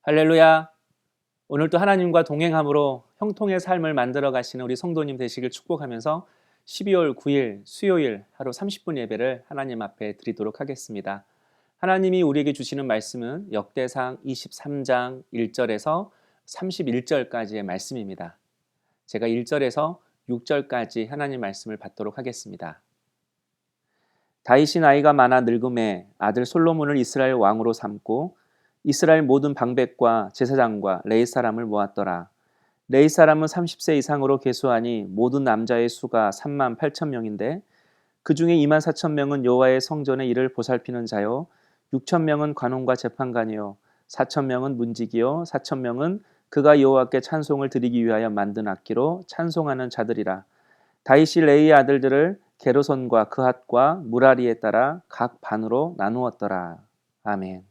할렐루야. 오늘도 하나님과 동행함으로 형통의 삶을 만들어 가시는 우리 성도님 되시길 축복하면서 12월 9일 수요일 하루 30분 예배를 하나님 앞에 드리도록 하겠습니다. 하나님이 우리에게 주시는 말씀은 역대상 23장 1절에서 31절까지의 말씀입니다. 제가 1절에서 6절까지 하나님 말씀을 받도록 하겠습니다. 다윗이 나이가 많아 늙음에 아들 솔로몬을 이스라엘 왕으로 삼고 이스라엘 모든 방백과 제사장과 레위 사람을 모았더라. 레위 사람은 30세 이상으로 계수하니 모든 남자의 수가 3만 8천 명인데 그 중에 2만 4천 명은 여호와의 성전의 일을 보살피는 자요 6천 명은 관원과 재판관이요 4천 명은 문지기요 4천 명은 그가 여호와께 찬송을 드리기 위하여 만든 악기로 찬송하는 자들이라. 다윗이 레위의 아들들을 게르손과 그핫과 무라리에 따라 각 반으로 나누었더라. 아멘.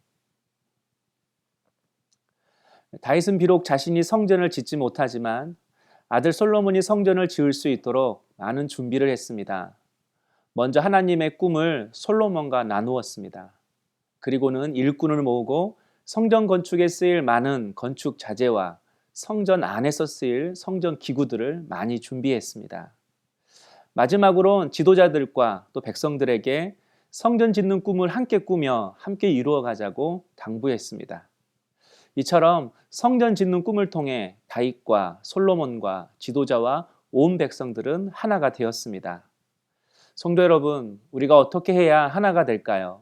다윗은 비록 자신이 성전을 짓지 못하지만 아들 솔로몬이 성전을 지을 수 있도록 많은 준비를 했습니다. 먼저 하나님의 꿈을 솔로몬과 나누었습니다. 그리고는 일꾼을 모으고 성전 건축에 쓰일 많은 건축 자재와 성전 안에서 쓰일 성전 기구들을 많이 준비했습니다. 마지막으로는 지도자들과 또 백성들에게 성전 짓는 꿈을 함께 꾸며 함께 이루어 가자고 당부했습니다. 이처럼 성전 짓는 꿈을 통해 다윗과 솔로몬과 지도자와 온 백성들은 하나가 되었습니다. 성도 여러분, 우리가 어떻게 해야 하나가 될까요?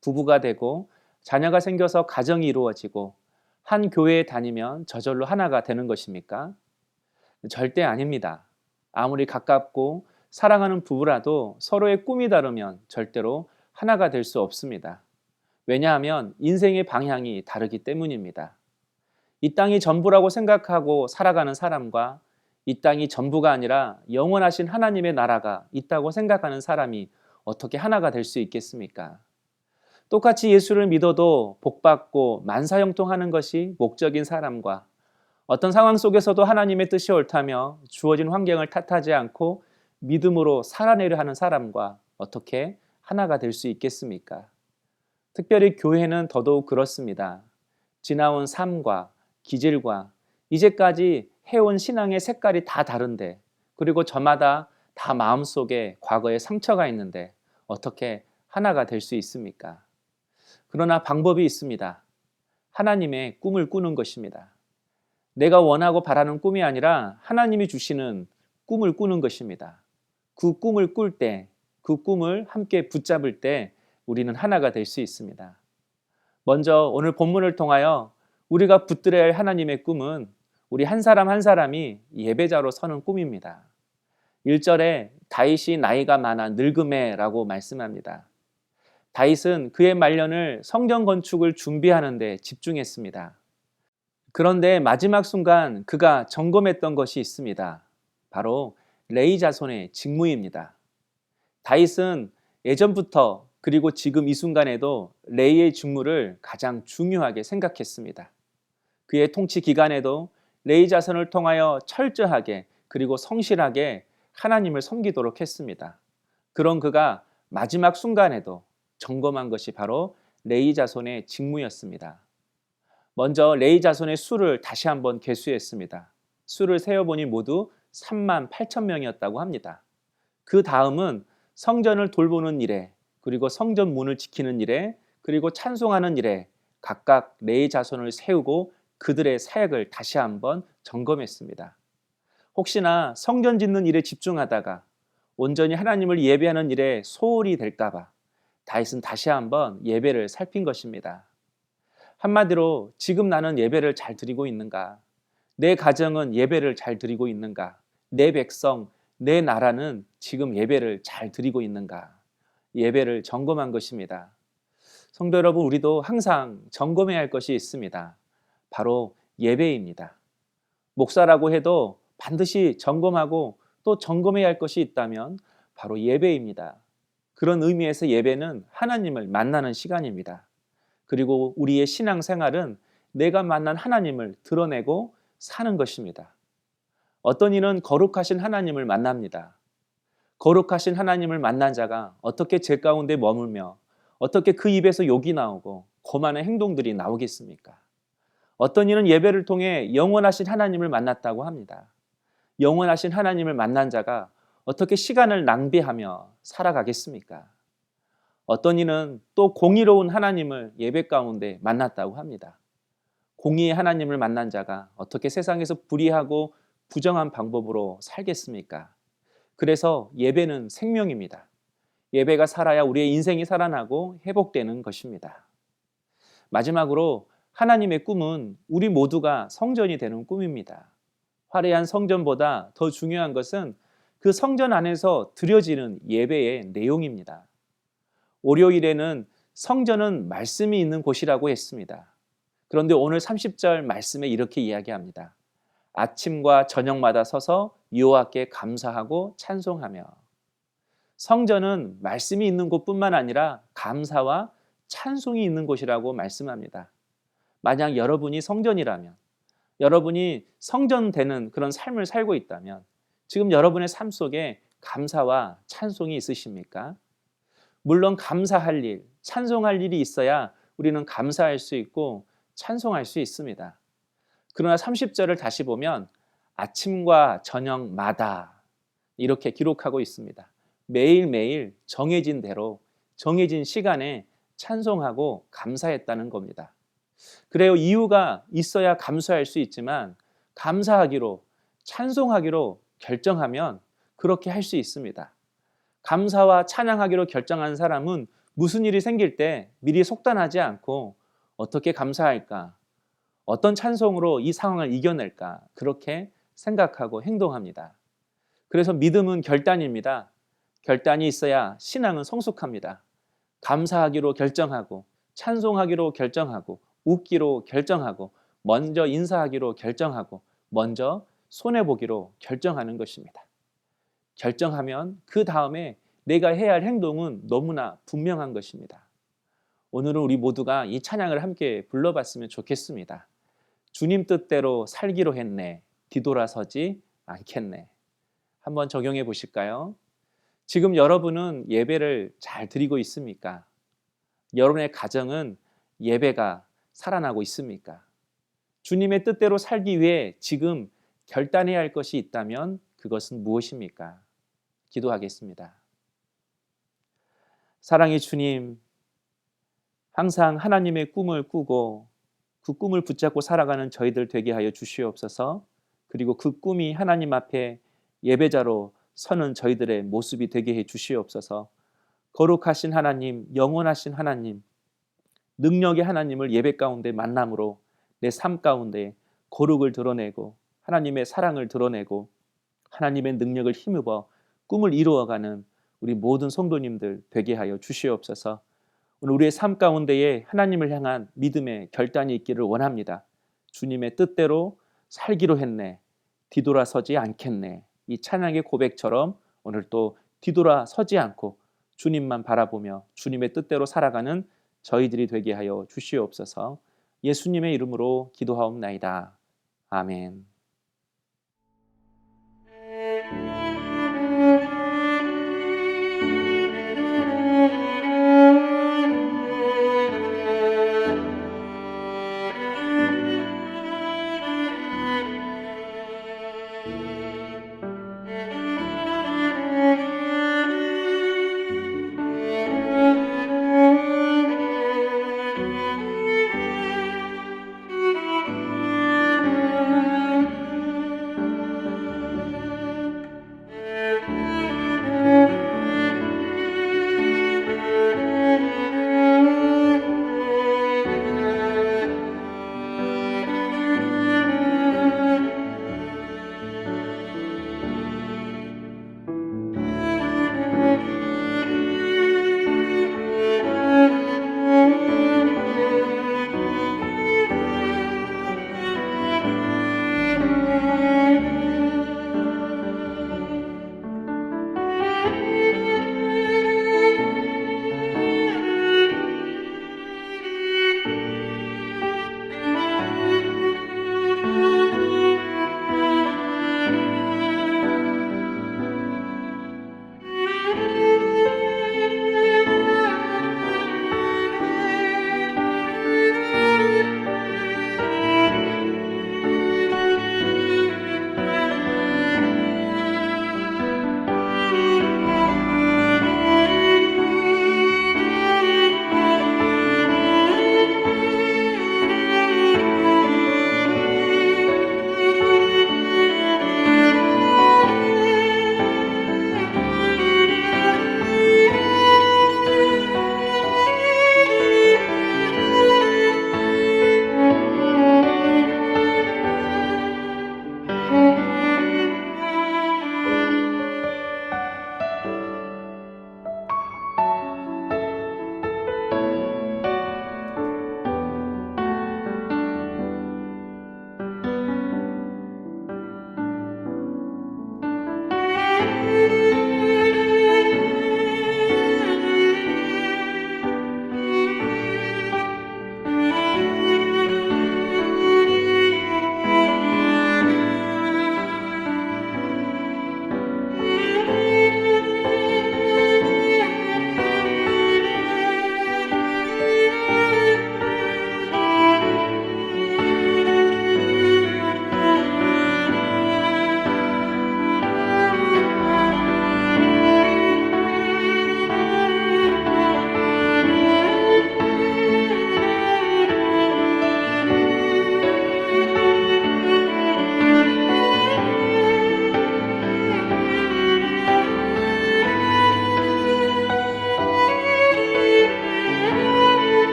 부부가 되고 자녀가 생겨서 가정이 이루어지고 한 교회에 다니면 저절로 하나가 되는 것입니까? 절대 아닙니다. 아무리 가깝고 사랑하는 부부라도 서로의 꿈이 다르면 절대로 하나가 될 수 없습니다. 왜냐하면 인생의 방향이 다르기 때문입니다. 이 땅이 전부라고 생각하고 살아가는 사람과 이 땅이 전부가 아니라 영원하신 하나님의 나라가 있다고 생각하는 사람이 어떻게 하나가 될 수 있겠습니까? 똑같이 예수를 믿어도 복받고 만사형통하는 것이 목적인 사람과 어떤 상황 속에서도 하나님의 뜻이 옳다며 주어진 환경을 탓하지 않고 믿음으로 살아내려 하는 사람과 어떻게 하나가 될 수 있겠습니까? 특별히 교회는 더더욱 그렇습니다. 지나온 삶과 기질과 이제까지 해온 신앙의 색깔이 다 다른데, 그리고 저마다 다 마음속에 과거의 상처가 있는데 어떻게 하나가 될 수 있습니까? 그러나 방법이 있습니다. 하나님의 꿈을 꾸는 것입니다. 내가 원하고 바라는 꿈이 아니라 하나님이 주시는 꿈을 꾸는 것입니다. 그 꿈을 꿀 때, 그 꿈을 함께 붙잡을 때 우리는 하나가 될 수 있습니다. 먼저 오늘 본문을 통하여 우리가 붙들어야 할 하나님의 꿈은 우리 한 사람 한 사람이 예배자로 서는 꿈입니다. 1절에 다윗이 나이가 많아 늙음에라고 말씀합니다. 다윗은 그의 말년을 성전 건축을 준비하는 데 집중했습니다. 그런데 마지막 순간 그가 점검했던 것이 있습니다. 바로 레위 자손의 직무입니다. 다윗은 예전부터 그리고 지금 이 순간에도 레위의 직무를 가장 중요하게 생각했습니다. 그의 통치 기간에도 레위 자손을 통하여 철저하게 그리고 성실하게 하나님을 섬기도록 했습니다. 그런 그가 마지막 순간에도 점검한 것이 바로 레위 자손의 직무였습니다. 먼저 레위 자손의 수를 다시 한번 계수했습니다. 수를 세어보니 모두 3만 8천 명이었다고 합니다. 그 다음은 성전을 돌보는 일에, 그리고 성전 문을 지키는 일에, 그리고 찬송하는 일에 각각 레위 자손을 세우고 그들의 사역을 다시 한번 점검했습니다. 혹시나 성전 짓는 일에 집중하다가 온전히 하나님을 예배하는 일에 소홀히 될까봐 다윗은 다시 한번 예배를 살핀 것입니다. 한마디로 지금 나는 예배를 잘 드리고 있는가? 내 가정은 예배를 잘 드리고 있는가? 내 백성, 내 나라는 지금 예배를 잘 드리고 있는가? 예배를 점검한 것입니다. 성도 여러분, 우리도 항상 점검해야 할 것이 있습니다. 바로 예배입니다. 목사라고 해도 반드시 점검하고 또 점검해야 할 것이 있다면 바로 예배입니다. 그런 의미에서 예배는 하나님을 만나는 시간입니다. 그리고 우리의 신앙생활은 내가 만난 하나님을 드러내고 사는 것입니다. 어떤 이는 거룩하신 하나님을 만납니다. 거룩하신 하나님을 만난 자가 어떻게 죄 가운데 머물며 어떻게 그 입에서 욕이 나오고 거만한 행동들이 나오겠습니까? 어떤 이는 예배를 통해 영원하신 하나님을 만났다고 합니다. 영원하신 하나님을 만난 자가 어떻게 시간을 낭비하며 살아가겠습니까? 어떤 이는 또 공의로운 하나님을 예배 가운데 만났다고 합니다. 공의의 하나님을 만난 자가 어떻게 세상에서 불의하고 부정한 방법으로 살겠습니까? 그래서 예배는 생명입니다. 예배가 살아야 우리의 인생이 살아나고 회복되는 것입니다. 마지막으로 하나님의 꿈은 우리 모두가 성전이 되는 꿈입니다. 화려한 성전보다 더 중요한 것은 그 성전 안에서 드려지는 예배의 내용입니다. 월요일에는 성전은 말씀이 있는 곳이라고 했습니다. 그런데 오늘 30절 말씀에 이렇게 이야기합니다. 아침과 저녁마다 서서 여호와께 감사하고 찬송하며. 성전은 말씀이 있는 곳뿐만 아니라 감사와 찬송이 있는 곳이라고 말씀합니다. 만약 여러분이 성전이라면, 여러분이 성전되는 그런 삶을 살고 있다면 지금 여러분의 삶 속에 감사와 찬송이 있으십니까? 물론 감사할 일, 찬송할 일이 있어야 우리는 감사할 수 있고 찬송할 수 있습니다. 그러나 30절을 다시 보면 아침과 저녁마다 이렇게 기록하고 있습니다. 매일매일 정해진 대로 정해진 시간에 찬송하고 감사했다는 겁니다. 그래요, 이유가 있어야 감사할 수 있지만 감사하기로, 찬송하기로 결정하면 그렇게 할 수 있습니다. 감사와 찬양하기로 결정한 사람은 무슨 일이 생길 때 미리 속단하지 않고 어떻게 감사할까? 어떤 찬송으로 이 상황을 이겨낼까? 그렇게 생각하고 행동합니다. 그래서 믿음은 결단입니다. 결단이 있어야 신앙은 성숙합니다. 감사하기로 결정하고, 찬송하기로 결정하고, 웃기로 결정하고, 먼저 인사하기로 결정하고, 먼저 손해보기로 결정하는 것입니다. 결정하면 그 다음에 내가 해야 할 행동은 너무나 분명한 것입니다. 오늘은 우리 모두가 이 찬양을 함께 불러봤으면 좋겠습니다. 주님 뜻대로 살기로 했네, 뒤돌아서지 않겠네. 한번 적용해 보실까요? 지금 여러분은 예배를 잘 드리고 있습니까? 여러분의 가정은 예배가 살아나고 있습니까? 주님의 뜻대로 살기 위해 지금 결단해야 할 것이 있다면 그것은 무엇입니까? 기도하겠습니다. 사랑의 주님, 항상 하나님의 꿈을 꾸고 그 꿈을 붙잡고 살아가는 저희들 되게 하여 주시옵소서. 그리고 그 꿈이 하나님 앞에 예배자로 서는 저희들의 모습이 되게 해 주시옵소서. 거룩하신 하나님, 영원하신 하나님, 능력의 하나님을 예배 가운데 만남으로 내 삶 가운데 거룩을 드러내고 하나님의 사랑을 드러내고 하나님의 능력을 힘입어 꿈을 이루어가는 우리 모든 성도님들 되게 하여 주시옵소서. 오늘 우리의 삶 가운데에 하나님을 향한 믿음의 결단이 있기를 원합니다. 주님의 뜻대로 살기로 했네, 뒤돌아서지 않겠네. 이 찬양의 고백처럼 오늘 또 뒤돌아서지 않고 주님만 바라보며 주님의 뜻대로 살아가는 저희들이 되게 하여 주시옵소서. 예수님의 이름으로 기도하옵나이다. 아멘.